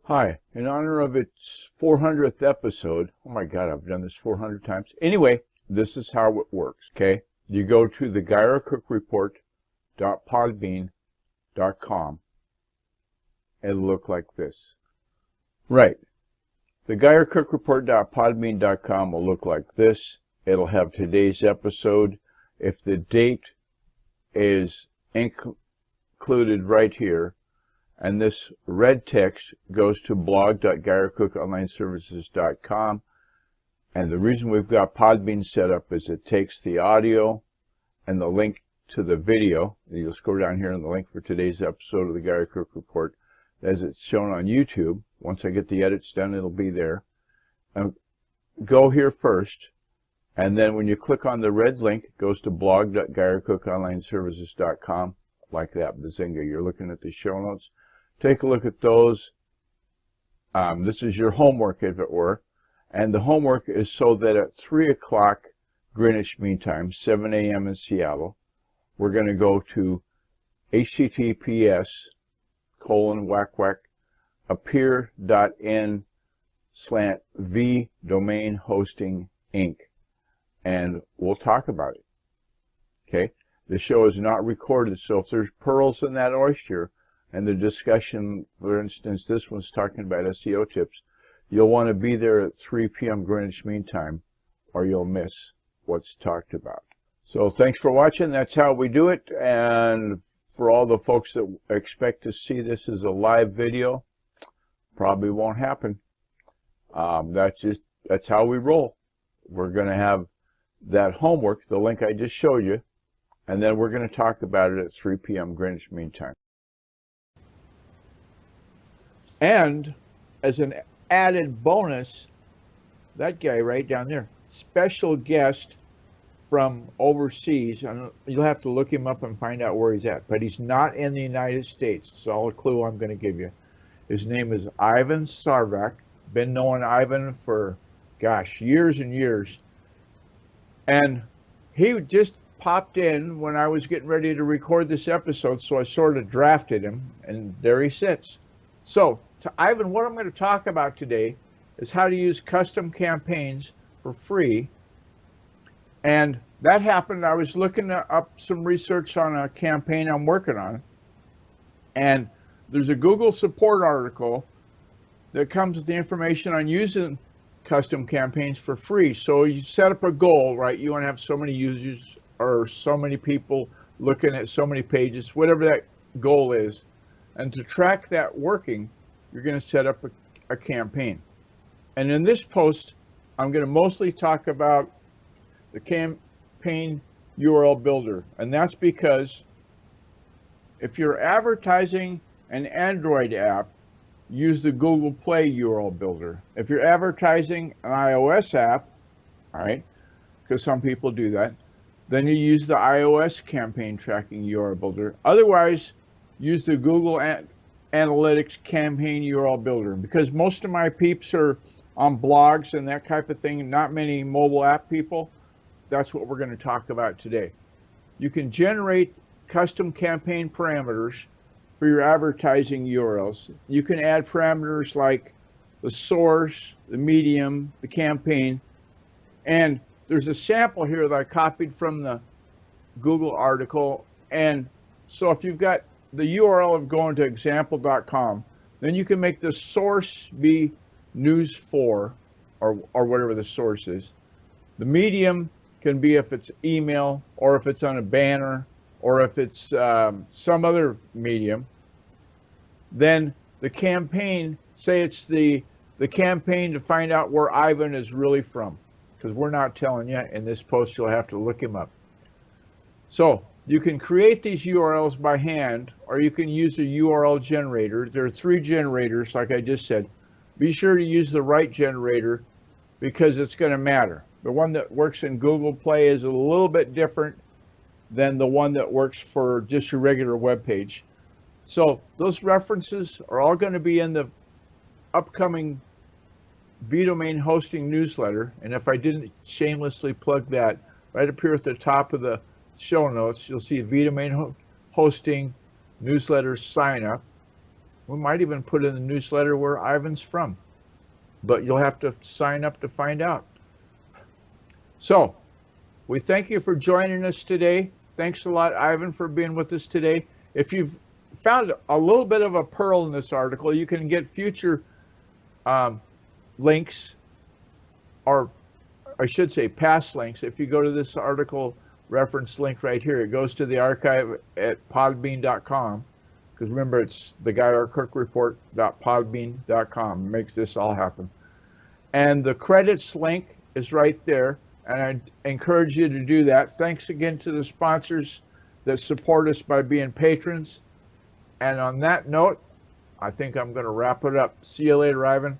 Hi, in honor of its 400th episode, oh my God, I've done this 400 times. Anyway, this is how it works, okay? You go to the GeyerCookReport.podbean.com. It'll look like this. Right. The GeyerCookReport.podbean.com will look like this. It'll have today's episode. If the date is included right here, and this red text goes to blog.GeyerCookOnlineServices.com. And the reason we've got Podbean set up is it takes the audio and the link to the video. You'll scroll down here on the link for today's episode of the Geyer Cook Report as it's shown on YouTube. Once I get the edits done, it'll be there. Go here first, and then when you click on the red link, it goes to blog.GeyerCookOnlineServices.com, like that, bazinga. You're looking at the show notes. Take a look at those. This is your homework, if it were. And the homework is so that at 3 o'clock Greenwich Mean Time, 7 a.m. in Seattle, we're going to go to https://appear.in/v domain hosting inc. And we'll talk about it. Okay? The show is not recorded, so if there's pearls in that oyster, and the discussion, for instance, this one's talking about SEO tips, you'll want to be there at 3 p.m. Greenwich Mean Time, or you'll miss what's talked about. So thanks for watching. That's how we do it. And for all the folks that expect to see this as a live video, probably won't happen. That's how we roll. We're going to have that homework, the link I just showed you, and then we're going to talk about it at 3 p.m. Greenwich Mean Time. And as an added bonus, that guy right down there, special guest from overseas, and you'll have to look him up and find out where he's at, but he's not in the United States. It's all a clue I'm going to give you. His name is Ivan Sarvak. Been knowing Ivan for, gosh, years and years. And he just popped in when I was getting ready to record this episode, so I sort of drafted him, and there he sits. So, to Ivan, what I'm going to talk about today is how to use custom campaigns for free. And that happened, I was looking up some research on a campaign I'm working on. And there's a Google support article that comes with the information on using custom campaigns for free. So you set up a goal, right? You want to have so many users or so many people looking at so many pages, whatever that goal is. And to track that working, you're going to set up a campaign. And in this post, I'm going to mostly talk about the campaign URL builder. And that's because if you're advertising an Android app, use the Google Play URL builder. If you're advertising an iOS app, all right, because some people do that, then you use the iOS campaign tracking URL builder. Otherwise, use the Google Analytics campaign URL builder, because most of my peeps are on blogs and that type of thing, not many mobile app people. That's what we're going to talk about today. You can generate custom campaign parameters for your advertising URLs. You can add parameters like the source, the medium, the campaign, and there's a sample here that I copied from the Google article. And so if you've got the URL of going to example.com, then you can make the source be news4 or whatever the source is. The medium can be if it's email or if it's on a banner or if it's some other medium. Then the campaign, say it's the campaign to find out where Ivan is really from, because we're not telling you. In this post, you'll have to look him up. So you can create these URLs by hand, or you can use a URL generator. There are 3 generators, like I just said. Be sure to use the right generator because it's going to matter. The one that works in Google Play is a little bit different than the one that works for just your regular web page. So those references are all going to be in the upcoming vDomain hosting newsletter. And if I didn't shamelessly plug that, right up here at the top of the show notes, you'll see vDomain hosting newsletter sign up. We might even put in the newsletter where Ivan's from, but you'll have to sign up to find out. So, we thank you for joining us today. Thanks a lot, Ivan, for being with us today. If you've found a little bit of a pearl in this article, you can get future links, or I should say past links. If you go to this article reference link right here, it goes to the archive at podbean.com. Because remember, it's the GuyRKirkReport.podbean.com makes this all happen. And the credits link is right there, and I encourage you to do that. Thanks again to the sponsors that support us by being patrons. And on that note, I think I'm going to wrap it up. See you later, Ivan.